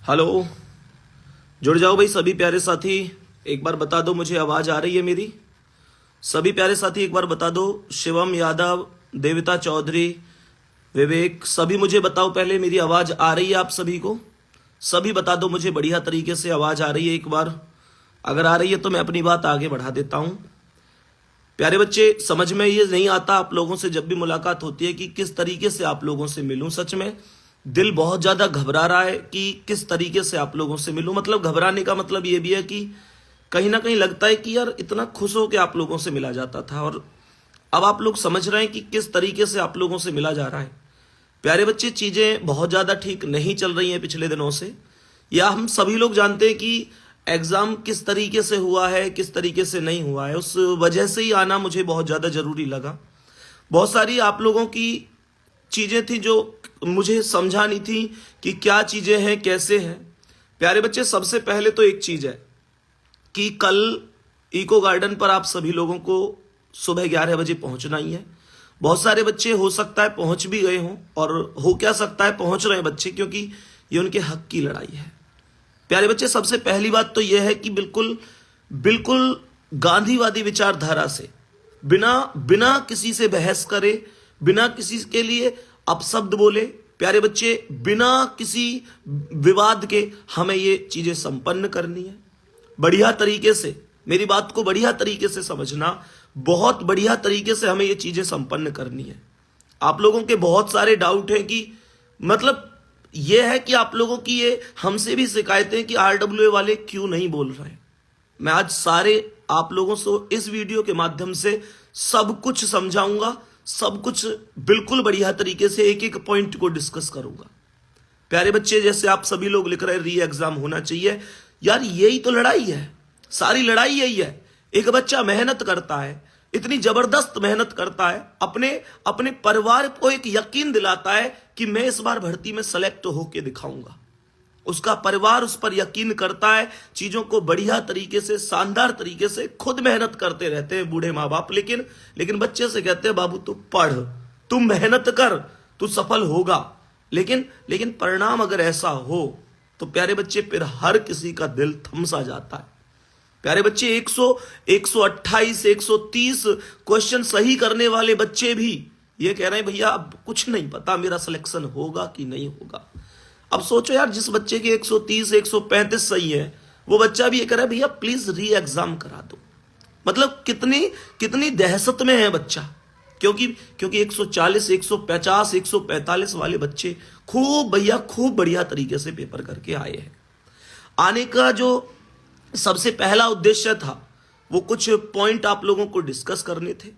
Hello, जुड़ जाओ भाई सभी प्यारे साथी। एक बार बता दो मुझे आवाज आ रही है मेरी? सभी प्यारे साथी एक बार बता दो। शिवम यादव, देविता चौधरी, विवेक, सभी मुझे बताओ पहले मेरी आवाज आ रही है आप सभी को? सभी बता दो मुझे बढ़िया तरीके से आवाज आ रही है एक बार। अगर आ रही है तो मैं अपनी बात आगे बढ़ा देता हूं। प्यारे बच्चे, समझ में ये नहीं आता आप लोगों से जब भी मुलाकात होती है कि किस तरीके से आप लोगों से मिलूं। सच में दिल बहुत ज्यादा घबरा रहा है कि किस तरीके से आप लोगों से मिलूं। मतलब घबराने का मतलब ये भी है कि कहीं ना कहीं लगता है कि यार इतना खुश हो के आप लोगों से मिला जाता था और अब आप लोग समझ रहे हैं कि किस तरीके से आप लोगों से मिला जा रहा है। प्यारे बच्चे, चीजें बहुत ज्यादा ठीक नहीं चल रही हैं पिछले दिनों से, या हम सभी लोग जानते हैं कि एग्जाम किस तरीके से हुआ है, किस तरीके से नहीं हुआ है। उस वजह से ही आना मुझे बहुत ज्यादा जरूरी लगा। बहुत सारी आप लोगों की चीजें थी जो मुझे समझानी थी कि क्या चीजें हैं, कैसे हैं। प्यारे बच्चे, सबसे पहले तो एक चीज है कि कल इको गार्डन पर आप सभी लोगों को सुबह 11 बजे पहुंचना ही है। बहुत सारे बच्चे हो सकता है पहुंच भी गए हों, और हो क्या सकता है पहुंच रहे हैं बच्चे, क्योंकि ये उनके हक की लड़ाई है। प्यारे बच्चे, सबसे पहली बात तो यह है कि बिल्कुल बिल्कुल गांधीवादी विचारधारा से बिना किसी से बहस करे, बिना किसी के लिए अपशब्द बोले, प्यारे बच्चे बिना किसी विवाद के हमें ये चीजें संपन्न करनी है। बढ़िया तरीके से, मेरी बात को बढ़िया तरीके से समझना, बहुत बढ़िया तरीके से हमें ये चीजें संपन्न करनी है। आप लोगों के बहुत सारे डाउट हैं कि मतलब ये है कि आप लोगों की ये हमसे भी शिकायतें कि आरडब्ल्यूए वाले क्यों नहीं बोल रहे हैं। मैं आज सारे आप लोगों से इस वीडियो के माध्यम से सब कुछ समझाऊंगा, सब कुछ बिल्कुल बढ़िया तरीके से एक एक पॉइंट को डिस्कस करूंगा। प्यारे बच्चे, जैसे आप सभी लोग लिख रहे हैं री एग्जाम होना चाहिए, यार यही तो लड़ाई है, सारी लड़ाई यही है। एक बच्चा मेहनत करता है, इतनी जबरदस्त मेहनत करता है, अपने परिवार को एक यकीन दिलाता है कि मैं इस बार भर्ती में सेलेक्ट होके दिखाऊंगा। उसका परिवार उस पर यकीन करता है, चीजों को बढ़िया तरीके से, शानदार तरीके से खुद मेहनत करते रहते हैं बूढ़े माँ बाप, लेकिन बच्चे से कहते हैं बाबू तू पढ़, तू मेहनत कर, तू सफल होगा। लेकिन परिणाम अगर ऐसा हो तो प्यारे बच्चे फिर हर किसी का दिल थम सा जाता है। प्यारे बच्चे, 128 130 क्वेश्चन सही करने वाले बच्चे भी ये कह रहे हैं भैया अब कुछ नहीं पता मेरा सिलेक्शन होगा कि नहीं होगा। अब सोचो यार, जिस बच्चे के 130 135 सही है, वो बच्चा भी ये कह रहा है भैया प्लीज री एग्जाम करा दो। मतलब कितनी दहशत में है बच्चा, क्योंकि 140 150 145 वाले बच्चे खूब बढ़िया तरीके से पेपर करके आए हैं। आने का जो सबसे पहला उद्देश्य था वो कुछ पॉइंट आप लोगों को डिस्कस करने थे।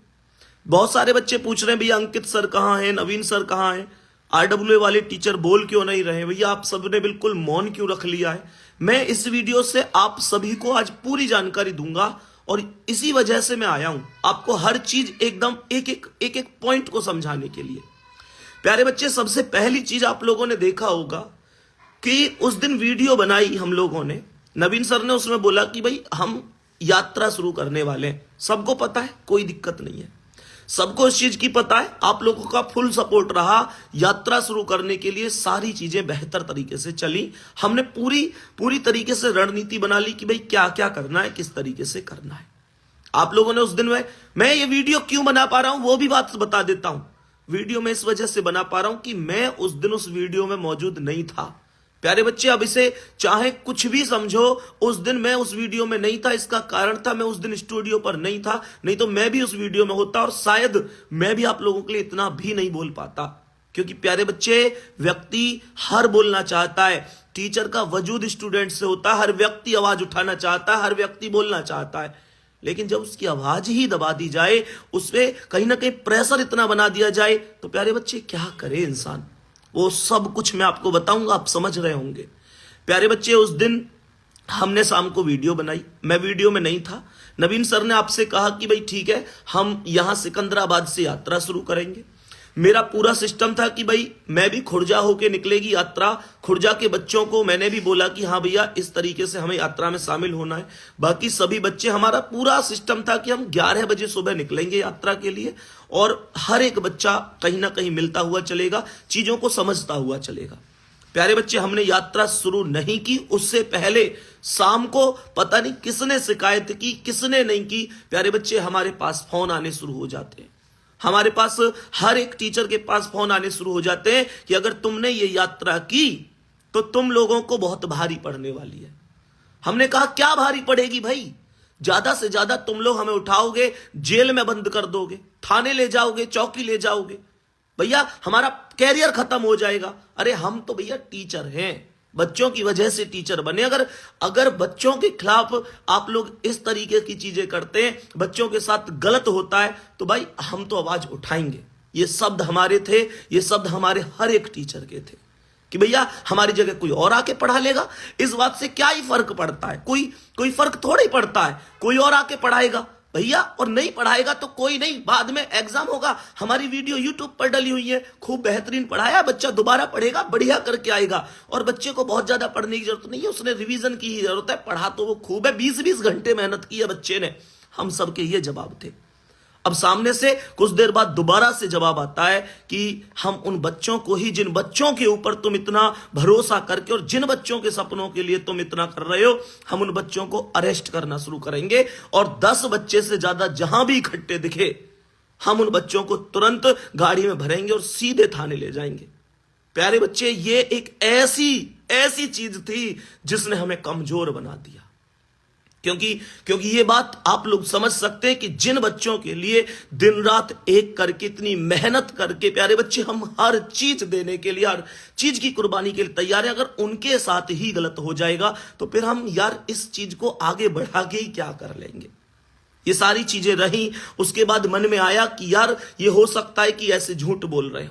बहुत सारे बच्चे पूछ रहे हैं भैया अंकित सर कहाँ हैं, नवीन सर कहाँ हैं, आरडब्ल्यूए वाले टीचर बोल क्यों नहीं रहे, भैया आप सबने बिल्कुल मौन क्यों रख लिया है। मैं इस वीडियो से आप सभी को आज पूरी जानकारी दूंगा और इसी वजह से मैं आया हूं आपको हर चीज एकदम एक पॉइंट को समझाने के लिए। प्यारे बच्चे, सबसे पहली चीज आप लोगों ने देखा होगा कि उस दिन वीडियो बनाई हम लोगों ने, नवीन सर ने उसमें बोला कि भाई हम यात्रा शुरू करने वाले हैं। सबको पता है, कोई दिक्कत नहीं है, सबको इस चीज की पता है, आप लोगों का फुल सपोर्ट रहा। यात्रा शुरू करने के लिए सारी चीजें बेहतर तरीके से चली। हमने पूरी तरीके से रणनीति बना ली कि भाई क्या क्या करना है, किस तरीके से करना है। आप लोगों ने उस दिन में, मैं ये वीडियो क्यों बना पा रहा हूं वो भी बात बता देता हूं। वीडियो में इस वजह से बना पा रहा हूं कि मैं उस दिन उस वीडियो में मौजूद नहीं था। प्यारे बच्चे, अब इसे चाहे कुछ भी समझो, उस दिन मैं उस वीडियो में नहीं था। इसका कारण था मैं उस दिन स्टूडियो पर नहीं था, नहीं तो मैं भी उस वीडियो में होता और शायद मैं भी आप लोगों के लिए इतना भी नहीं बोल पाता। क्योंकि प्यारे बच्चे, व्यक्ति हर बोलना चाहता है, टीचर का वजूद स्टूडेंट से होता है, हर व्यक्ति आवाज उठाना चाहता है, हर व्यक्ति बोलना चाहता है, लेकिन जब उसकी आवाज ही दबा दी जाए, उसपे कहीं ना कहीं प्रेशर इतना बना दिया जाए, तो प्यारे बच्चे क्या करे इंसान। वो सब कुछ मैं आपको बताऊंगा, आप समझ रहे होंगे। प्यारे बच्चे, उस दिन हमने शाम को वीडियो बनाई, मैं वीडियो में नहीं था। नवीन सर ने आपसे कहा कि भाई ठीक है, हम यहां सिकंदराबाद से यात्रा शुरू करेंगे। मेरा पूरा सिस्टम था कि भाई मैं भी खुर्जा होके निकलेगी यात्रा। खुर्जा के बच्चों को मैंने भी बोला कि हाँ भैया इस तरीके से हमें यात्रा में शामिल होना है। बाकी सभी बच्चे, हमारा पूरा सिस्टम था कि हम 11 बजे सुबह निकलेंगे यात्रा के लिए और हर एक बच्चा कहीं ना कहीं मिलता हुआ चलेगा, चीजों को समझता हुआ चलेगा। प्यारे बच्चे, हमने यात्रा शुरू नहीं की, उससे पहले शाम को पता नहीं किसने शिकायत की, किसने नहीं की। प्यारे बच्चे, हमारे पास फोन आने शुरू हो जाते हैं, हमारे पास हर एक टीचर के पास फोन आने शुरू हो जाते हैं कि अगर तुमने ये यात्रा की तो तुम लोगों को बहुत भारी पड़ने वाली है। हमने कहा क्या भारी पड़ेगी भाई? ज्यादा से ज्यादा तुम लोग हमें उठाओगे, जेल में बंद कर दोगे, थाने ले जाओगे, चौकी ले जाओगे, भैया हमारा कैरियर खत्म हो जाएगा। अरे हम तो भैया टीचर हैं, बच्चों की वजह से टीचर बने। अगर बच्चों के खिलाफ आप लोग इस तरीके की चीजें करते हैं, बच्चों के साथ गलत होता है, तो भाई हम तो आवाज उठाएंगे। ये शब्द हमारे थे, ये शब्द हमारे हर एक टीचर के थे कि भैया हमारी जगह कोई और आके पढ़ा लेगा, इस बात से क्या ही फर्क पड़ता है? कोई फर्क थोड़ा ही पड़ता है। कोई और आके पढ़ाएगा भैया, और नहीं पढ़ाएगा तो कोई नहीं, बाद में एग्जाम होगा। हमारी वीडियो यूट्यूब पर डली हुई है, खूब बेहतरीन पढ़ाया, बच्चा दोबारा पढ़ेगा, बढ़िया करके आएगा। और बच्चे को बहुत ज्यादा पढ़ने की जरूरत नहीं है, उसने रिवीजन की ही जरूरत है। पढ़ा तो वो खूब है, 20-20 घंटे मेहनत की है बच्चे ने। हम सबके ये जवाब थे। अब सामने से कुछ देर बाद दोबारा से जवाब आता है कि हम उन बच्चों को ही, जिन बच्चों के ऊपर तुम इतना भरोसा करके और जिन बच्चों के सपनों के लिए तुम इतना कर रहे हो, हम उन बच्चों को अरेस्ट करना शुरू करेंगे। और 10 बच्चे से ज्यादा जहां भी इकट्ठे दिखे, हम उन बच्चों को तुरंत गाड़ी में भरेंगे और सीधे थाने ले जाएंगे। प्यारे बच्चे, ये एक ऐसी चीज थी जिसने हमें कमजोर बना दिया। क्योंकि ये बात आप लोग समझ सकते हैं कि जिन बच्चों के लिए दिन रात एक करके इतनी मेहनत करके, प्यारे बच्चे, हम हर चीज देने के लिए, हर चीज की कुर्बानी के लिए तैयार हैं, अगर उनके साथ ही गलत हो जाएगा तो फिर हम यार इस चीज को आगे बढ़ा के ही क्या कर लेंगे? ये सारी चीजें रही। उसके बाद मन में आया कि यार ये हो सकता है कि ऐसे झूठ बोल रहे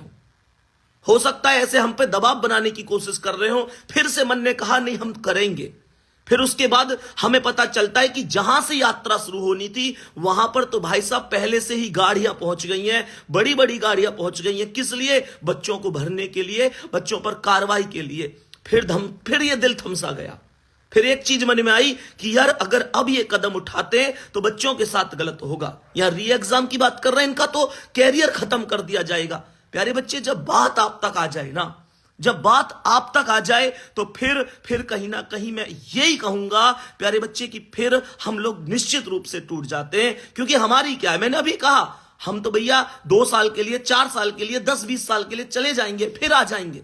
हो सकता है ऐसे हम पे दबाव बनाने की कोशिश कर रहे हो। फिर से मन ने कहा नहीं, हम करेंगे। फिर उसके बाद हमें पता चलता है कि जहां से यात्रा शुरू होनी थी वहां पर तो भाई साहब पहले से ही गाड़ियां पहुंच गई हैं, बड़ी बड़ी गाड़ियां पहुंच गई हैं। किस लिए? बच्चों को भरने के लिए, बच्चों पर कार्रवाई के लिए। फिर ये दिल थमसा गया। फिर एक चीज मन में आई कि यार अगर अब ये कदम उठाते हैं तो बच्चों के साथ गलत होगा। यार री एग्जाम की बात कर रहे हैं, इनका तो कैरियर खत्म कर दिया जाएगा। प्यारे बच्चे, जब बात आप तक आ जाए ना, जब बात आप तक आ जाए तो फिर कहीं ना कहीं मैं यही कहूंगा प्यारे बच्चे कि फिर हम लोग निश्चित रूप से टूट जाते हैं। क्योंकि हमारी क्या है, मैंने अभी कहा, हम तो भैया 2 साल के लिए, 4 साल के लिए, 10-20 साल के लिए चले जाएंगे, फिर आ जाएंगे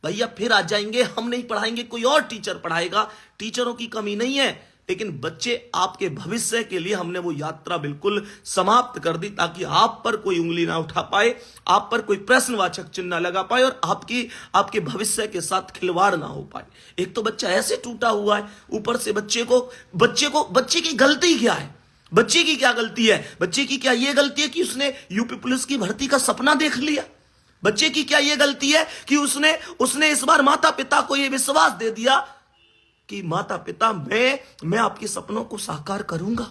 भैया, फिर आ जाएंगे। हम नहीं पढ़ाएंगे, कोई और टीचर पढ़ाएगा। टीचरों की कमी नहीं है, लेकिन बच्चे आपके भविष्य के लिए हमने वो यात्रा बिल्कुल समाप्त कर दी, ताकि आप पर कोई उंगली ना उठा पाए, आप पर कोई प्रश्नवाचक चिन्ह ना लगा पाए और आपके भविष्य के साथ खिलवाड़ ना हो पाए। एक तो बच्चा ऐसे टूटा हुआ है, ऊपर से बच्चे की गलती क्या है? बच्चे की क्या गलती है? बच्चे की क्या ये गलती है कि उसने यूपी पुलिस की भर्ती का सपना देख लिया? बच्चे की क्या ये गलती है कि उसने इस बार माता पिता को ये विश्वास दे दिया कि माता पिता मैं आपके सपनों को साकार करूंगा?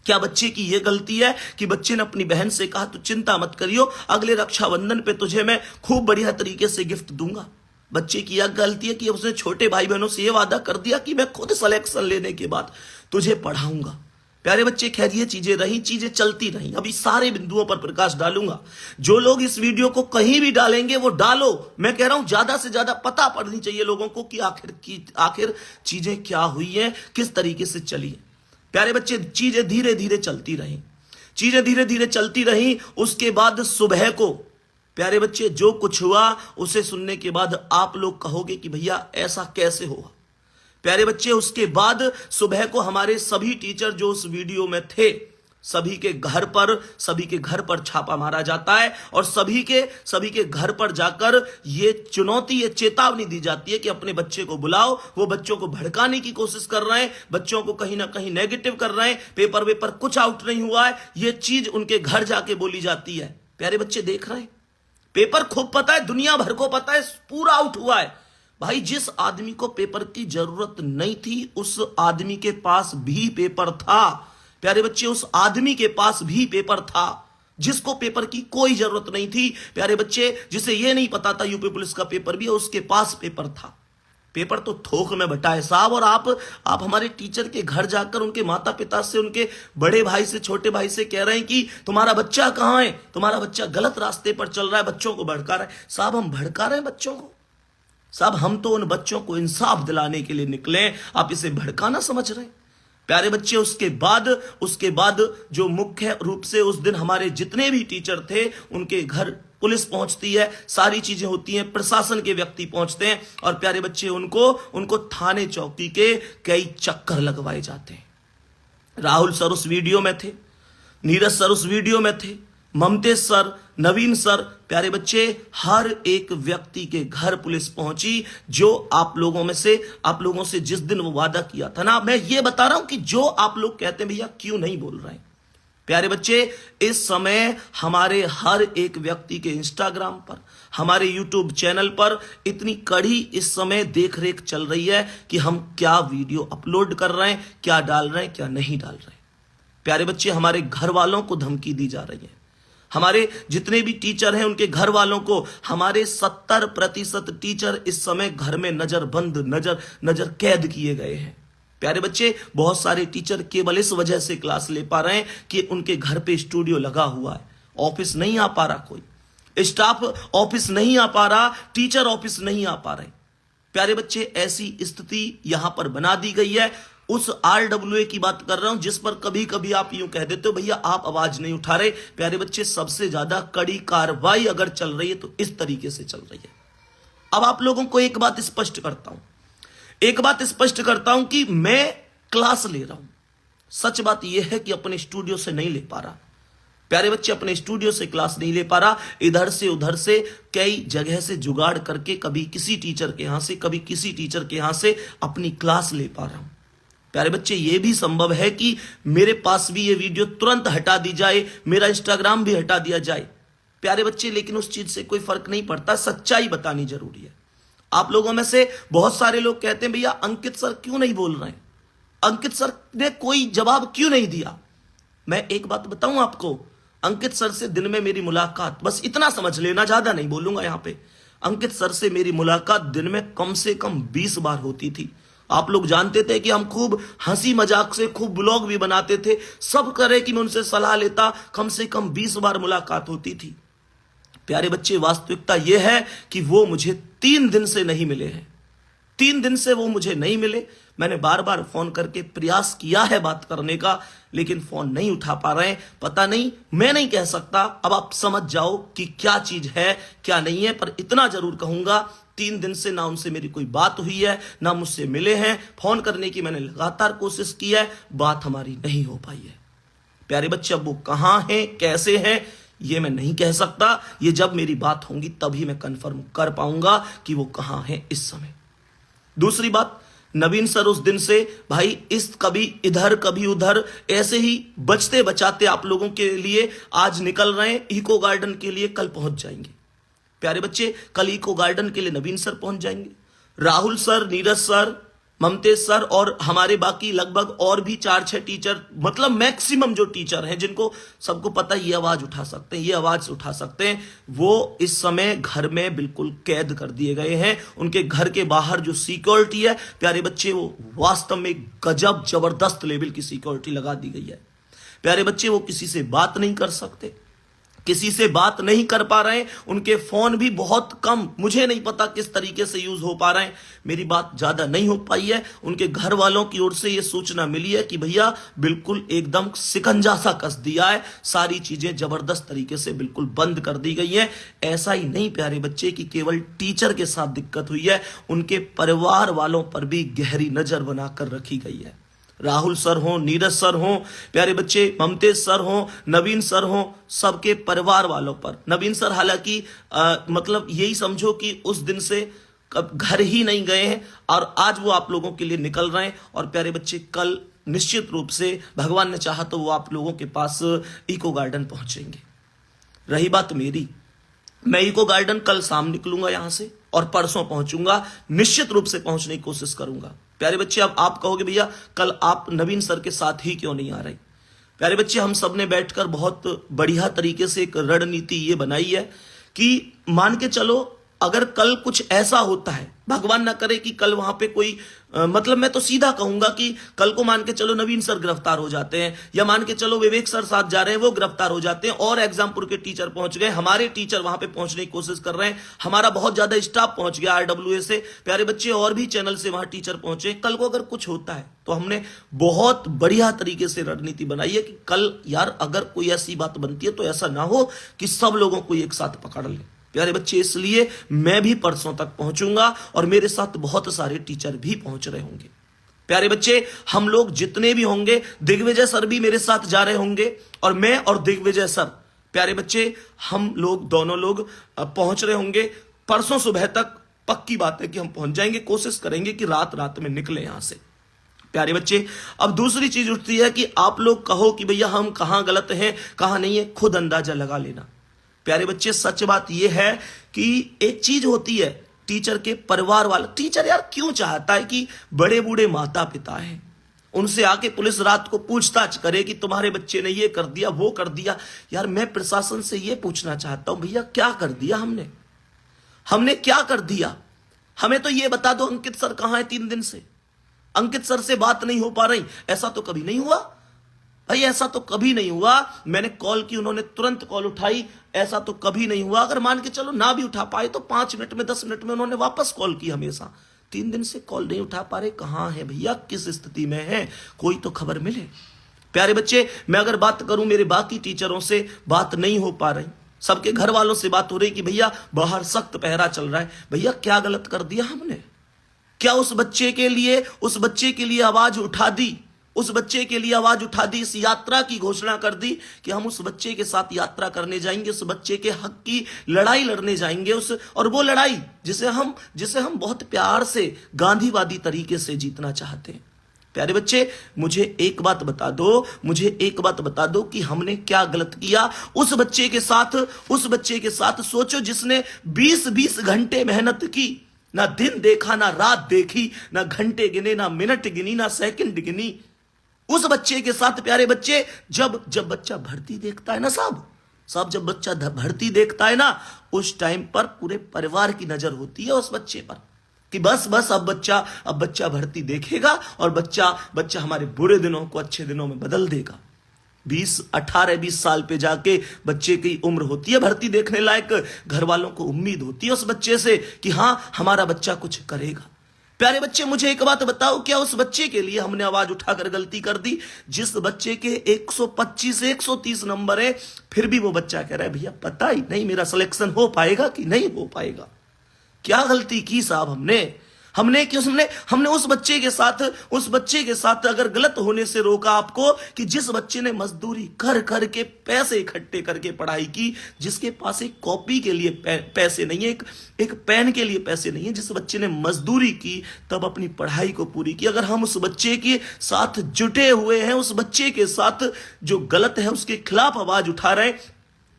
क्या बच्चे की यह गलती है कि बच्चे ने अपनी बहन से कहा तू चिंता मत करियो, अगले रक्षाबंधन पे तुझे मैं खूब बढ़िया तरीके से गिफ्ट दूंगा? बच्चे की यह गलती है कि उसने छोटे भाई बहनों से यह वादा कर दिया कि मैं खुद सिलेक्शन लेने के बाद तुझे पढ़ाऊंगा? प्यारे बच्चे, खैर ये चीजें चलती रही। अभी सारे बिंदुओं पर प्रकाश डालूंगा। जो लोग इस वीडियो को कहीं भी डालेंगे वो डालो, मैं कह रहा हूं ज्यादा से ज्यादा पता पड़नी चाहिए लोगों को कि आखिर चीजें क्या हुई हैं, किस तरीके से चली है। प्यारे बच्चे, चीजें धीरे धीरे चलती रही। उसके बाद सुबह को, प्यारे बच्चे, जो कुछ हुआ उसे सुनने के बाद आप लोग कहोगे कि भैया ऐसा कैसे हुआ? प्यारे बच्चे, उसके बाद सुबह को हमारे सभी टीचर जो उस वीडियो में थे, सभी के घर पर छापा मारा जाता है और सभी के घर पर जाकर ये चेतावनी दी जाती है कि अपने बच्चे को बुलाओ। वो बच्चों को भड़काने की कोशिश कर रहे हैं, बच्चों को कहीं ना कहीं नेगेटिव कर रहे हैं, पेपर कुछ आउट नहीं हुआ है, ये चीज उनके घर जाके बोली जाती है। प्यारे बच्चे, देख रहे हैं, पेपर खूब पता है, दुनिया भर को पता है, पूरा आउट हुआ है। भाई, जिस आदमी को पेपर की जरूरत नहीं थी उस आदमी के पास भी पेपर था। प्यारे बच्चे, उस आदमी के पास भी पेपर था जिसको पेपर की कोई जरूरत नहीं थी। प्यारे बच्चे, जिसे यह नहीं पता था यूपी पुलिस का पेपर भी है, उसके पास पेपर था। पेपर तो थोक में बटा है साहब। और आप हमारे टीचर के घर जाकर उनके माता पिता से, उनके बड़े भाई से, छोटे भाई से कह रहे हैं कि तुम्हारा बच्चा कहां है, तुम्हारा बच्चा गलत रास्ते पर चल रहा है, बच्चों को भड़का रहा है। साहब, हम भड़का रहे हैं बच्चों को? साहब हम तो उन बच्चों को इंसाफ दिलाने के लिए निकले, आप इसे भड़काना समझ रहे हैं। प्यारे बच्चे, उसके बाद जो मुख्य रूप से उस दिन हमारे जितने भी टीचर थे उनके घर पुलिस पहुंचती है, सारी चीजें होती हैं, प्रशासन के व्यक्ति पहुंचते हैं और प्यारे बच्चे उनको थाने चौकी के कई चक्कर लगवाए जाते हैं। राहुल सर उस वीडियो में थे, नीरज सर उस वीडियो में थे, ममतेश सर, नवीन सर। प्यारे बच्चे, हर एक व्यक्ति के घर पुलिस पहुंची। जो आप लोगों से जिस दिन वो वादा किया था ना, मैं ये बता रहा हूं कि जो आप लोग कहते हैं भैया क्यों नहीं बोल रहे हैं, प्यारे बच्चे, इस समय हमारे हर एक व्यक्ति के इंस्टाग्राम पर, हमारे यूट्यूब चैनल पर इतनी कड़ी इस समय देख रेख चल रही है कि हम क्या वीडियो अपलोड कर रहे हैं, क्या डाल रहे हैं, क्या नहीं डाल रहे हैं। प्यारे बच्चे, हमारे घर वालों को धमकी दी जा रही है, हमारे जितने भी टीचर हैं उनके घर वालों को। हमारे 70% टीचर इस समय घर में नजर कैद किए गए हैं। प्यारे बच्चे, बहुत सारे टीचर केवल इस वजह से क्लास ले पा रहे हैं कि उनके घर पे स्टूडियो लगा हुआ है, ऑफिस नहीं आ पा रहा, कोई स्टाफ ऑफिस नहीं आ पा रहा, टीचर ऑफिस नहीं आ पा रहे। प्यारे बच्चे, ऐसी स्थिति यहां पर बना दी गई है। उस RWA की बात कर रहा हूं जिस पर कभी कभी आप यूं कह देते हो भैया आप आवाज नहीं उठा रहे। प्यारे बच्चे, सबसे ज्यादा कड़ी कार्रवाई अगर चल रही है तो इस तरीके से चल रही है। अब आप लोगों को एक बात स्पष्ट करता हूं कि मैं क्लास ले रहा हूं। सच बात यह है कि अपने स्टूडियो से नहीं ले पा रहा। प्यारे बच्चे, अपने स्टूडियो से क्लास नहीं ले पा रहा, इधर से उधर से कई जगह से जुगाड़ करके कभी किसी टीचर के यहां से, कभी किसी टीचर के यहां से अपनी क्लास ले पा रहा हूं। प्यारे बच्चे, यह भी संभव है कि मेरे पास भी ये वीडियो तुरंत हटा दी जाए, मेरा इंस्टाग्राम भी हटा दिया जाए। प्यारे बच्चे, लेकिन उस चीज से कोई फर्क नहीं पड़ता, सच्चाई बतानी जरूरी है। आप लोगों में से बहुत सारे लोग कहते हैं भैया अंकित सर क्यों नहीं बोल रहे हैं, अंकित सर ने कोई जवाब क्यों नहीं दिया। मैं एक बात बताऊं आपको, अंकित सर से दिन में मेरी मुलाकात, बस इतना समझ लेना, ज्यादा नहीं बोलूंगा यहां पे। अंकित सर से मेरी मुलाकात दिन में कम से कम 20 बार होती थी। आप लोग जानते थे कि हम खूब हंसी मजाक से खूब ब्लॉग भी बनाते थे, सब करे कि मैं उनसे सलाह लेता, कम से कम 20 बार मुलाकात होती थी। प्यारे बच्चे, वास्तविकता यह है कि वो मुझे 3 दिन से नहीं मिले हैं। 3 दिन से वो मुझे नहीं मिले। मैंने बार बार फोन करके प्रयास किया है बात करने का, लेकिन फोन नहीं उठा पा रहे हैं। पता नहीं, मैं नहीं कह सकता, अब आप समझ जाओ कि क्या चीज है क्या नहीं है। पर इतना जरूर कहूंगा, 3 दिन से ना उनसे मेरी कोई बात हुई है, ना मुझसे मिले हैं। फोन करने की मैंने लगातार कोशिश की है, बात हमारी नहीं हो पाई है। प्यारे बच्चे, अब वो कहां हैं, कैसे हैं, ये मैं नहीं कह सकता। ये जब मेरी बात होगी तभी मैं कंफर्म कर पाऊंगा कि वो कहां हैं इस समय। दूसरी बात, नवीन सर उस दिन से भाई कभी इधर कभी उधर ऐसे ही बचते बचाते आप लोगों के लिए आज निकल रहे हैं। इको गार्डन के लिए कल पहुंच जाएंगे। प्यारे बच्चे, कल इको गार्डन के लिए नवीन सर पहुंच जाएंगे। Rahul sir, Neeraj sir, Mamtesh sir और हमारे बाकी लगभग और भी 4-6 टीचर, मतलब मैक्सिमम जो टीचर हैं जिनको सबको पता ये आवाज उठा सकते हैं, वो इस समय घर में बिल्कुल कैद कर दिए गए हैं। उनके घर के बाहर जो सिक्योरिटी है प्यारे बच्चे, वो वास्तव में गजब जबरदस्त लेवल की सिक्योरिटी लगा दी गई है। प्यारे बच्चे, वो किसी से बात नहीं कर सकते, किसी से बात नहीं कर पा रहे हैं। उनके फोन भी बहुत कम, मुझे नहीं पता किस तरीके से यूज हो पा रहे हैं। मेरी बात ज्यादा नहीं हो पाई है। उनके घर वालों की ओर से यह सूचना मिली है कि भैया बिल्कुल एकदम शिकंजा सा कस दिया है, सारी चीजें जबरदस्त तरीके से बिल्कुल बंद कर दी गई है। ऐसा ही नहीं प्यारे बच्चे कि केवल टीचर के साथ दिक्कत हुई है, उनके परिवार वालों पर भी गहरी नजर बनाकर रखी गई है। राहुल सर हो, नीरज सर हो, प्यारे बच्चे, ममतेश सर हो, नवीन सर हो, सबके परिवार वालों पर। नवीन सर हालांकि मतलब यही समझो कि उस दिन से कब घर ही नहीं गए हैं और आज वो आप लोगों के लिए निकल रहे हैं। और प्यारे बच्चे, कल निश्चित रूप से भगवान ने चाहा तो वो आप लोगों के पास इको गार्डन पहुंचेंगे। रही बात मेरी, मैं इको गार्डन कल शाम निकलूंगा यहां से और परसों पहुंचूंगा, निश्चित रूप से पहुंचने की कोशिश करूंगा। प्यारे बच्चे, अब आप कहोगे भैया कल आप नवीन सर के साथ ही क्यों नहीं आ रहे। प्यारे बच्चे, हम सब ने बैठकर बहुत बढ़िया तरीके से एक रणनीति ये बनाई है कि मान के चलो अगर कल कुछ ऐसा होता है, भगवान ना करे कि कल वहां पे कोई मतलब मैं तो सीधा कहूंगा कि कल को मान के चलो नवीन सर गिरफ्तार हो जाते हैं, या मान के चलो विवेक सर साथ जा रहे हैं वो गिरफ्तार हो जाते हैं, और एग्जामपुर के टीचर पहुंच गए, हमारे टीचर वहां पे पहुंचने की कोशिश कर रहे हैं, हमारा बहुत ज्यादा स्टाफ पहुंच गया RWA से, प्यारे बच्चे और भी चैनल से वहां टीचर पहुंचे, कल को अगर कुछ होता है तो हमने बहुत बढ़िया तरीके से रणनीति बनाई है कि कल यार अगर कोई ऐसी बात बनती है तो ऐसा ना हो कि सब लोगों को एक साथ पकड़ ले। प्यारे बच्चे, इसलिए मैं भी परसों तक पहुंचूंगा और मेरे साथ बहुत सारे टीचर भी पहुंच रहे होंगे। प्यारे बच्चे, हम लोग जितने भी होंगे, दिग्विजय सर भी मेरे साथ जा रहे होंगे और मैं और दिग्विजय सर, प्यारे बच्चे, हम लोग दोनों लोग पहुंच रहे होंगे परसों सुबह तक। पक्की बात है कि हम पहुंच जाएंगे, कोशिश करेंगे कि रात में निकले यहां से। प्यारे बच्चे, अब दूसरी चीज उठती है कि आप लोग कहो कि भैया हम कहां गलत हैं कहां नहीं है, खुद अंदाजा लगा लेना। प्यारे बच्चे, सच बात यह है कि एक चीज होती है टीचर के परिवार वाला, टीचर यार क्यों चाहता है कि बड़े बूढ़े माता पिता हैं उनसे आके पुलिस रात को पूछताछ करे कि तुम्हारे बच्चे ने ये कर दिया वो कर दिया। यार मैं प्रशासन से ये पूछना चाहता हूं, भैया क्या कर दिया हमने क्या कर दिया? हमें तो ये बता दो अंकित सर कहां है 3 दिन से, अंकित सर से बात नहीं हो पा रही। ऐसा तो कभी नहीं हुआ भाई, ऐसा तो कभी नहीं हुआ। मैंने कॉल की, उन्होंने तुरंत कॉल उठाई, ऐसा तो कभी नहीं हुआ। अगर मान के चलो ना भी उठा पाए तो 5 मिनट में 10 मिनट में उन्होंने वापस कॉल की। हमेशा 3 दिन से कॉल नहीं उठा पा रहे, कहां है भैया, किस स्थिति में है, कोई तो खबर मिले। प्यारे बच्चे, मैं अगर बात करूं मेरे बाकी टीचरों से बात नहीं हो पा रही, सबके घर वालों से बात हो रही कि भैया बाहर सख्त पहरा चल रहा है। भैया क्या गलत कर दिया हमने? क्या उस बच्चे के लिए आवाज उठा दी, उस बच्चे के लिए आवाज उठा दी, इस यात्रा की घोषणा कर दी कि हम उस बच्चे के साथ यात्रा करने जाएंगे, उस बच्चे के हक की लड़ाई लड़ने जाएंगे, और वो लड़ाई जिसे हम बहुत प्यार से गांधीवादी तरीके से जीतना चाहते हैं। प्यारे बच्चे, मुझे एक बात बता दो कि हमने क्या गलत किया उस बच्चे के साथ। सोचो, जिसने 20-20 घंटे मेहनत की, ना दिन देखा ना रात देखी, ना घंटे गिने ना मिनट गिनी ना सेकंड गिनी, उस बच्चे के साथ। प्यारे बच्चे, जब बच्चा भर्ती देखता है ना साहब, जब बच्चा भर्ती देखता है ना, उस टाइम पर पूरे परिवार की नजर होती है उस बच्चे पर कि बस अब बच्चा भर्ती देखेगा और बच्चा हमारे बुरे दिनों को अच्छे दिनों में बदल देगा। 18-20 साल पे जाके बच्चे की उम्र होती है भर्ती देखने लायक, घर वालों को उम्मीद होती है उस बच्चे से कि हां हमारा बच्चा कुछ करेगा। प्यारे बच्चे, मुझे एक बात बताओ, क्या उस बच्चे के लिए हमने आवाज उठाकर गलती कर दी? जिस बच्चे के 125 से 130 नंबर है, फिर भी वो बच्चा कह रहा है भैया पता ही नहीं मेरा सिलेक्शन हो पाएगा कि नहीं हो पाएगा। क्या गलती की साहब हमने उस बच्चे के साथ अगर गलत होने से रोका आपको, कि जिस बच्चे ने मजदूरी कर करके पैसे इकट्ठे करके पढ़ाई की, जिसके पास एक कॉपी के लिए पैसे नहीं है, एक पेन के लिए पैसे नहीं है, जिस बच्चे ने मजदूरी की तब अपनी पढ़ाई को पूरी की, अगर हम उस बच्चे के साथ जुटे हुए हैं, उस बच्चे के साथ जो गलत है उसके खिलाफ आवाज उठा रहे हैं,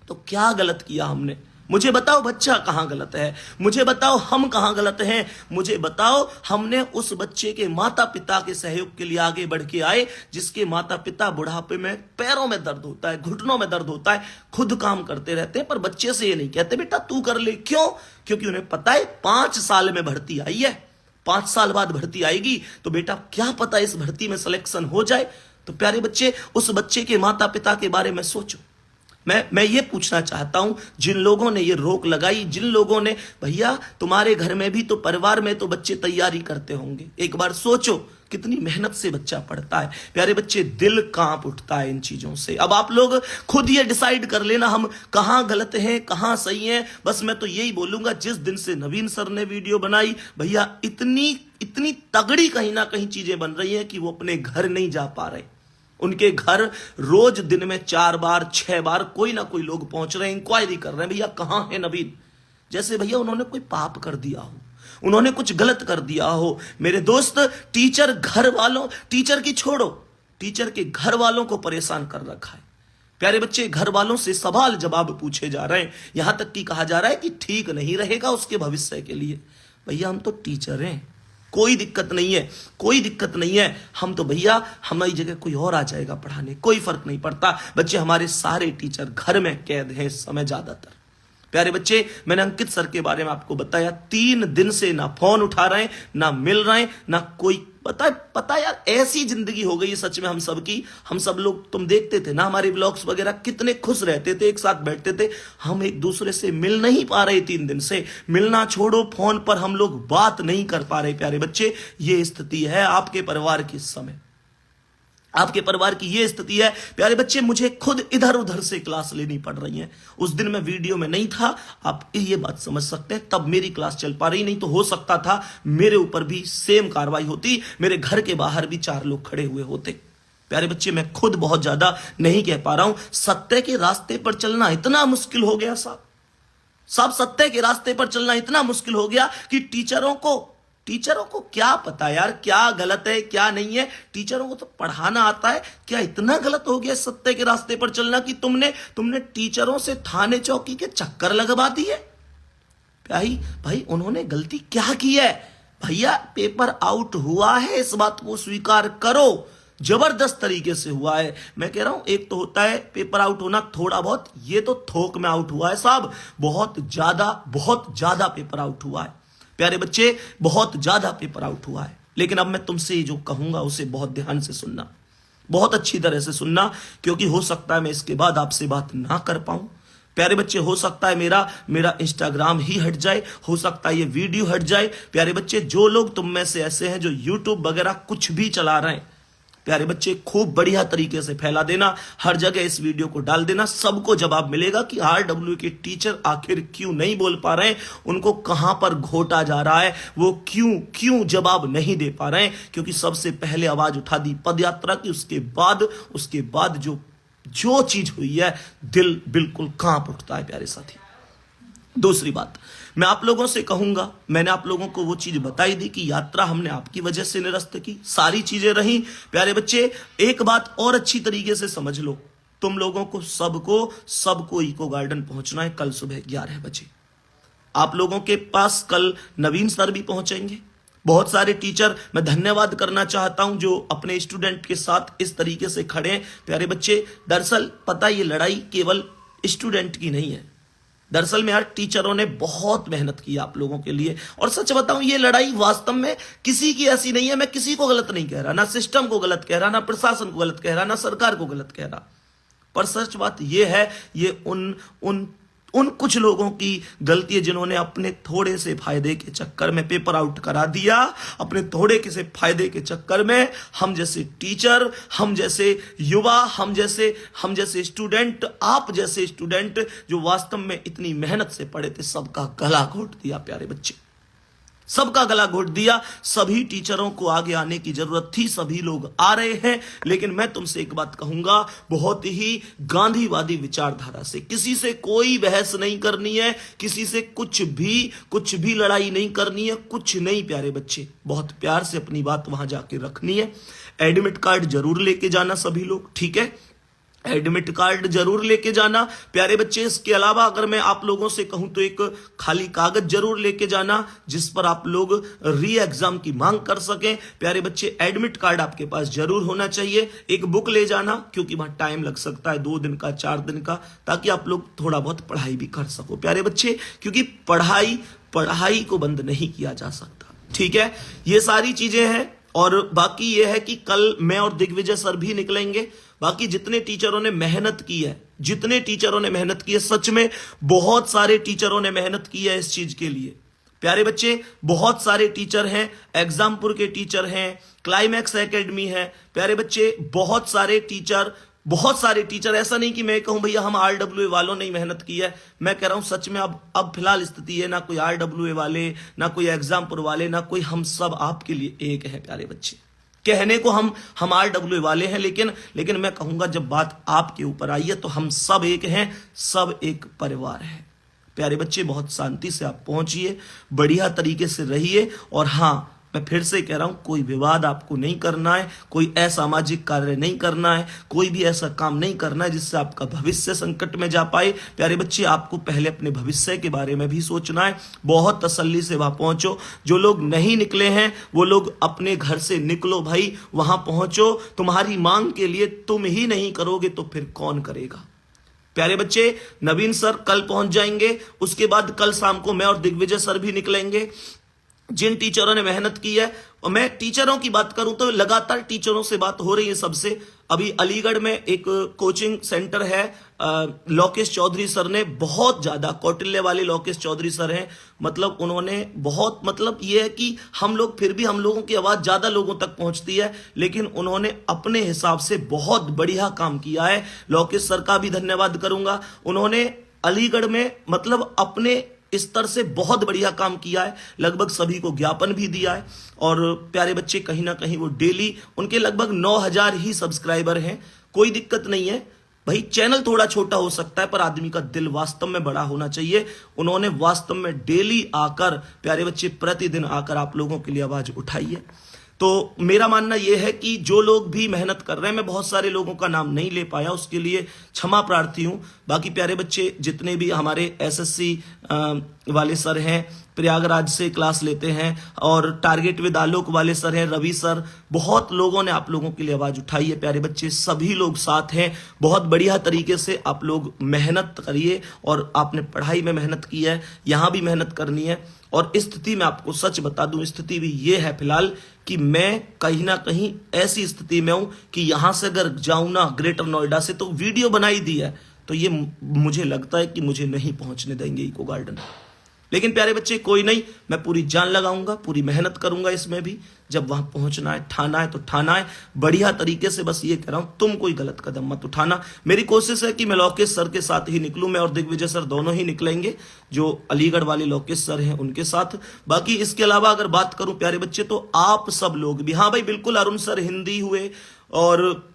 तो क्या गलत किया हमने? मुझे बताओ बच्चा कहां गलत है, मुझे बताओ हम कहां गलत हैं, मुझे बताओ हमने उस बच्चे के माता पिता के सहयोग के लिए आगे बढ़ के आए, जिसके माता पिता बुढ़ापे में पैरों में दर्द होता है, घुटनों में दर्द होता है, खुद काम करते रहते हैं, पर बच्चे से ये नहीं कहते बेटा तू कर ले। क्यों? क्योंकि उन्हें पता है 5 साल में भर्ती आई है, 5 साल बाद भर्ती आएगी, तो बेटा क्या पता इस भर्ती में सिलेक्शन हो जाए। तो प्यारे बच्चे, उस बच्चे के माता पिता के बारे में सोचो। मैं ये पूछना चाहता हूं, जिन लोगों ने ये रोक लगाई, जिन लोगों ने, भैया तुम्हारे घर में भी तो, परिवार में तो बच्चे तैयारी करते होंगे, एक बार सोचो कितनी मेहनत से बच्चा पढ़ता है। प्यारे बच्चे, दिल कांप उठता है इन चीजों से। अब आप लोग खुद ये डिसाइड कर लेना हम कहां गलत हैं कहां सही हैं। बस मैं तो यही बोलूंगा, जिस दिन से नवीन सर ने वीडियो बनाई, भैया इतनी तगड़ी कहीं ना कहीं चीजें बन रही हैं कि वो अपने घर नहीं जा पा रहे। उनके घर रोज दिन में 4 बार 6 बार कोई ना कोई लोग पहुंच रहे हैं, इंक्वायरी कर रहे हैं, भैया कहां है नवीन। जैसे भैया उन्होंने कोई पाप कर दिया हो, उन्होंने कुछ गलत कर दिया हो। मेरे दोस्त, टीचर की छोड़ो, टीचर के घर वालों को परेशान कर रखा है। प्यारे बच्चे, घर वालों से सवाल जवाब पूछे जा रहे हैं, यहां तक कि कहा जा रहा है कि ठीक नहीं रहेगा उसके भविष्य के लिए। भैया हम तो टीचर हैं, कोई दिक्कत नहीं है, हम तो भैया हमारी जगह कोई और आ जाएगा पढ़ाने, कोई फर्क नहीं पड़ता। बच्चे, हमारे सारे टीचर घर में कैद हैं इस समय ज्यादातर। प्यारे बच्चे, मैंने अंकित सर के बारे में आपको बताया, 3 दिन से ना फोन उठा रहे हैं, ना मिल रहे हैं, ना कोई पता यार, ऐसी जिंदगी हो गई है सच में हम सब की। हम सब लोग, तुम देखते थे ना हमारे ब्लॉग्स वगैरह, कितने खुश रहते थे, एक साथ बैठते थे। हम एक दूसरे से मिल नहीं पा रहे 3 दिन से। मिलना छोड़ो, फोन पर हम लोग बात नहीं कर पा रहे। प्यारे बच्चे, ये स्थिति है आपके परिवार की इस समय, आपके परिवार की ये स्थिति है। प्यारे बच्चे, मुझे खुद इधर उधर से क्लास लेनी पड़ रही है। उस दिन मैं वीडियो में नहीं था, आप ये बात समझ सकते हैं, तब मेरी क्लास चल पा रही नहीं तो हो सकता था मेरे ऊपर भी सेम कार्रवाई होती, मेरे घर के बाहर भी 4 लोग खड़े हुए होते। प्यारे बच्चे, मैं खुद बहुत ज्यादा नहीं कह पा रहा हूं। सत्य के रास्ते पर चलना इतना मुश्किल हो गया साहब, सत्य के रास्ते पर चलना इतना मुश्किल हो गया कि टीचरों को क्या पता यार क्या गलत है क्या नहीं है। टीचरों को तो पढ़ाना आता है, क्या इतना गलत हो गया सत्य के रास्ते पर चलना कि तुमने टीचरों से थाने चौकी के चक्कर लगवा दिए। भाई उन्होंने गलती क्या की है? भैया, पेपर आउट हुआ है, इस बात को स्वीकार करो, जबरदस्त तरीके से हुआ है। मैं कह रहा हूं, एक तो होता है पेपर आउट होना थोड़ा बहुत, ये तो थोक में आउट हुआ है साहब, बहुत ज्यादा पेपर आउट हुआ है। प्यारे बच्चे, बहुत ज्यादा पेपर आउट हुआ है। लेकिन अब मैं तुमसे जो कहूंगा उसे बहुत ध्यान से सुनना, बहुत अच्छी तरह से सुनना, क्योंकि हो सकता है मैं इसके बाद आपसे बात ना कर पाऊं। प्यारे बच्चे, हो सकता है मेरा इंस्टाग्राम ही हट जाए, हो सकता है ये वीडियो हट जाए। प्यारे बच्चे, जो लोग तुम में से ऐसे हैं जो यूट्यूब वगैरह कुछ भी चला रहे हैं, प्यारे बच्चे, खूब बढ़िया तरीके से फैला देना, हर जगह इस वीडियो को डाल देना। सबको जवाब मिलेगा कि RW के टीचर आखिर क्यों नहीं बोल पा रहे हैं, उनको कहां पर घोटा जा रहा है, वो क्यों जवाब नहीं दे पा रहे हैं। क्योंकि सबसे पहले आवाज उठा दी पदयात्रा की, उसके बाद जो चीज हुई है, दिल बिल्कुल कांप उठता है प्यारे साथी। दूसरी बात, मैं आप लोगों से कहूंगा, मैंने आप लोगों को वो चीज बताई दी कि यात्रा हमने आपकी वजह से निरस्त की, सारी चीजें रही। प्यारे बच्चे, एक बात और अच्छी तरीके से समझ लो, तुम लोगों को सबको इको गार्डन पहुंचना है कल सुबह 11 बजे। आप लोगों के पास कल नवीन सर भी पहुंचेंगे। बहुत सारे टीचर, मैं धन्यवाद करना चाहता हूं जो अपने स्टूडेंट के साथ इस तरीके से खड़े हैं। प्यारे बच्चे, दरअसल पता, ये लड़ाई केवल स्टूडेंट की नहीं है, दरअसल में यार टीचरों ने बहुत मेहनत की आप लोगों के लिए। और सच बताऊं, ये लड़ाई वास्तव में किसी की ऐसी नहीं है, मैं किसी को गलत नहीं कह रहा, ना सिस्टम को गलत कह रहा, ना प्रशासन को गलत कह रहा, ना सरकार को गलत कह रहा, पर सच बात यह है, ये उन कुछ लोगों की गलती है जिन्होंने अपने थोड़े से फायदे के चक्कर में पेपर आउट करा दिया। अपने थोड़े से फायदे के चक्कर में हम जैसे टीचर, हम जैसे युवा, हम जैसे स्टूडेंट, आप जैसे स्टूडेंट जो वास्तव में इतनी मेहनत से पढ़े थे, सबका गला घोट दिया प्यारे बच्चे, सबका गला घोट दिया। सभी टीचरों को आगे आने की जरूरत थी, सभी लोग आ रहे हैं। लेकिन मैं तुमसे एक बात कहूंगा, बहुत ही गांधीवादी विचारधारा से, किसी से कोई बहस नहीं करनी है, किसी से कुछ भी लड़ाई नहीं करनी है, कुछ नहीं प्यारे बच्चे, बहुत प्यार से अपनी बात वहां जाके रखनी है। एडमिट कार्ड जरूर लेके जाना सभी लोग, ठीक है, एडमिट कार्ड जरूर लेके जाना प्यारे बच्चे। इसके अलावा अगर मैं आप लोगों से कहूं तो एक खाली कागज जरूर लेके जाना जिस पर आप लोग री एग्जाम की मांग कर सकें। प्यारे बच्चे, एडमिट कार्ड आपके पास जरूर होना चाहिए। एक बुक ले जाना, क्योंकि वहां टाइम लग सकता है 2 दिन का, 4 दिन का, ताकि आप लोग थोड़ा बहुत पढ़ाई भी कर सको प्यारे बच्चे, क्योंकि पढ़ाई को बंद नहीं किया जा सकता, ठीक है। ये सारी चीजें हैं। और बाकी यह है कि कल मैं और दिग्विजय सर भी निकलेंगे। बाकी जितने टीचरों ने मेहनत की है, सच में बहुत सारे टीचरों ने मेहनत की है इस चीज के लिए प्यारे बच्चे। बहुत सारे टीचर हैं, एग्जामपुर के टीचर हैं, क्लाइमैक्स एकेडमी है प्यारे बच्चे, बहुत सारे टीचर। ऐसा नहीं कि मैं कहूं भैया हम RWA वालों ने मेहनत की है, मैं कह रहा हूं सच में अब फिलहाल स्थिति है, ना कोई RWA वाले, ना कोई एग्जामपुर वाले, ना कोई, हम सब आपके लिए एक है प्यारे बच्चे। कहने को हम RWA वाले हैं, लेकिन मैं कहूंगा जब बात आपके ऊपर आई है तो हम सब एक हैं, सब एक परिवार है प्यारे बच्चे। बहुत शांति से आप पहुंचिए, बढ़िया तरीके से रहिए। और हाँ, मैं फिर से कह रहा हूं, कोई विवाद आपको नहीं करना है, कोई असामाजिक कार्य नहीं करना है, कोई भी ऐसा काम नहीं करना है जिससे आपका भविष्य संकट में जा पाए प्यारे बच्चे। आपको पहले अपने भविष्य के बारे में भी सोचना है, बहुत तसल्ली से वहां पहुंचो। जो लोग नहीं निकले हैं वो लोग अपने घर से निकलो भाई, वहां पहुंचो। तुम्हारी मांग के लिए तुम ही नहीं करोगे तो फिर कौन करेगा प्यारे बच्चे, नवीन सर कल पहुंच जाएंगे, उसके बाद कल शाम को मैं और दिग्विजय सर भी निकलेंगे। जिन टीचरों ने मेहनत की है, और मैं टीचरों की बात करूं तो लगातार टीचरों से बात हो रही है सबसे। अभी अलीगढ़ में एक कोचिंग सेंटर है, लोकेश चौधरी सर ने बहुत ज्यादा, कौटिल्य वाले लोकेश चौधरी सर हैं, मतलब उन्होंने बहुत, मतलब ये है कि हम लोग फिर भी, हम लोगों की आवाज ज्यादा लोगों तक पहुंचती है, लेकिन उन्होंने अपने हिसाब से बहुत बढ़िया काम किया है। लोकेश सर का भी धन्यवाद करूंगा। उन्होंने अलीगढ़ में मतलब अपने स्तर से बहुत बढ़िया काम किया है, लगभग सभी को ज्ञापन भी दिया है। और प्यारे बच्चे, कहीं ना कहीं वो डेली, उनके लगभग 9,000 ही सब्सक्राइबर हैं। कोई दिक्कत नहीं है भाई, चैनल थोड़ा छोटा हो सकता है पर आदमी का दिल वास्तव में बड़ा होना चाहिए। उन्होंने वास्तव में डेली आकर, प्यारे बच्चे, प्रतिदिन आकर आप लोगों के लिए आवाज उठाई है। तो मेरा मानना यह है कि जो लोग भी मेहनत कर रहे हैं, मैं बहुत सारे लोगों का नाम नहीं ले पाया, उसके लिए क्षमा प्रार्थी हूं। बाकी प्यारे बच्चे, जितने भी हमारे एसएससी वाले सर हैं, प्रयागराज से क्लास लेते हैं, और टारगेट विद आलोक वाले सर हैं, रवि सर, बहुत लोगों ने आप लोगों के लिए आवाज उठाई है। प्यारे बच्चे, सभी लोग साथ हैं, बहुत बढ़िया तरीके से आप लोग मेहनत करिए। और आपने पढ़ाई में मेहनत की है, यहां भी मेहनत करनी है। और स्थिति में आपको सच बता दूं, स्थिति भी ये है फिलहाल कि मैं कहीं ना कहीं ऐसी स्थिति में हूं कि यहां से अगर जाऊं ना ग्रेटर नोएडा से, तो वीडियो बनाई दी है, तो ये मुझे लगता है कि मुझे नहीं पहुंचने देंगे इको गार्डन। लेकिन प्यारे बच्चे, कोई नहीं, मैं पूरी जान लगाऊंगा, पूरी मेहनत करूंगा इसमें भी। जब वहां पहुंचना है, ठाना है तो ठाना है बढ़िया तरीके से। बस ये कह रहा हूं, तुम कोई गलत कदम मत उठाना। मेरी कोशिश है कि मैं लोकेश सर के साथ ही निकलूं, मैं और दिग्विजय सर दोनों ही निकलेंगे, जो अलीगढ़ वाले लोकेश सर हैं उनके साथ। बाकी इसके अलावा अगर बात करूं प्यारे बच्चे, तो आप सब लोग भी, हाँ भाई बिल्कुल, अरुण सर हिंदी हुए और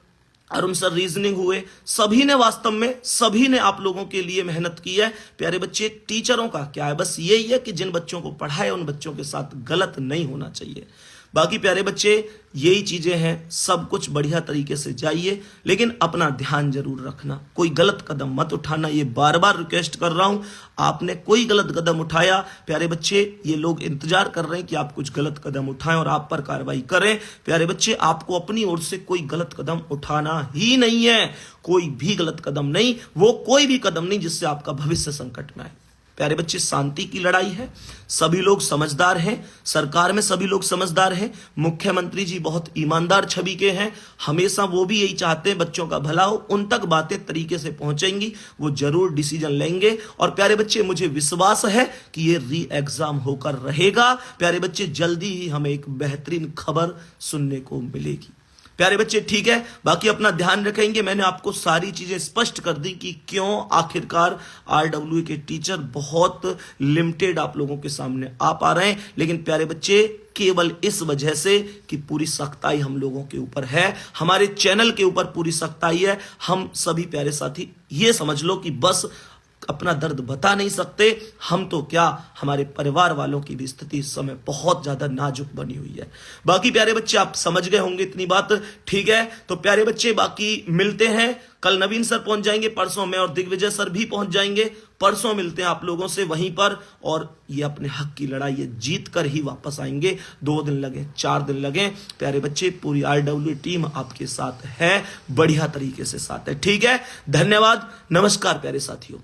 अरुण सर रीजनिंग हुए, सभी ने वास्तव में, सभी ने आप लोगों के लिए मेहनत की है। प्यारे बच्चे, टीचरों का क्या है, बस यही है कि जिन बच्चों को पढ़ाए उन बच्चों के साथ गलत नहीं होना चाहिए। बाकी प्यारे बच्चे, यही चीजें हैं, सब कुछ बढ़िया तरीके से जाइए, लेकिन अपना ध्यान जरूर रखना, कोई गलत कदम मत उठाना, ये बार बार रिक्वेस्ट कर रहा हूं। आपने कोई गलत कदम उठाया, प्यारे बच्चे, ये लोग इंतजार कर रहे हैं कि आप कुछ गलत कदम उठाएं और आप पर कार्रवाई करें। प्यारे बच्चे, आपको अपनी ओर से कोई गलत कदम उठाना ही नहीं है, कोई भी गलत कदम नहीं, वो कोई भी कदम नहीं जिससे आपका भविष्य संकट में आए। प्यारे बच्चे, शांति की लड़ाई है, सभी लोग समझदार हैं, सरकार में सभी लोग समझदार हैं, मुख्यमंत्री जी बहुत ईमानदार छवि के हैं, हमेशा वो भी यही चाहते हैं बच्चों का भला हो, उन तक बातें तरीके से पहुंचेंगी, वो जरूर डिसीजन लेंगे। और प्यारे बच्चे, मुझे विश्वास है कि ये री एग्जाम होकर रहेगा। प्यारे बच्चे, जल्दी ही हमें एक बेहतरीन खबर सुनने को मिलेगी। प्यारे बच्चे, ठीक है, बाकी अपना ध्यान रखेंगे। मैंने आपको सारी चीजें स्पष्ट कर दी कि क्यों आखिरकार आरडब्ल्यूए के टीचर बहुत लिमिटेड आप लोगों के सामने आ पा रहे हैं। लेकिन प्यारे बच्चे, केवल इस वजह से कि पूरी सख्ताई हम लोगों के ऊपर है, हमारे चैनल के ऊपर पूरी सख्ताई है। हम सभी प्यारे साथी ये समझ लो कि बस अपना दर्द बता नहीं सकते, हम तो क्या, हमारे परिवार वालों की भी स्थिति इस समय बहुत ज्यादा नाजुक बनी हुई है। बाकी प्यारे बच्चे, आप समझ गए होंगे इतनी बात, ठीक है। तो प्यारे बच्चे, बाकी मिलते हैं कल। नवीन सर पहुंच जाएंगे, परसों मैं और दिग्विजय सर भी पहुंच जाएंगे, परसों मिलते हैं आप लोगों से वहीं पर। और ये अपने हक की लड़ाई है, जीत कर ही वापस आएंगे। 2 दिन लगे, 4 दिन लगे, प्यारे बच्चे, पूरी आरडब्ल्यू टीम आपके साथ है, बढ़िया तरीके से साथ है, ठीक है। धन्यवाद, नमस्कार प्यारे साथियों।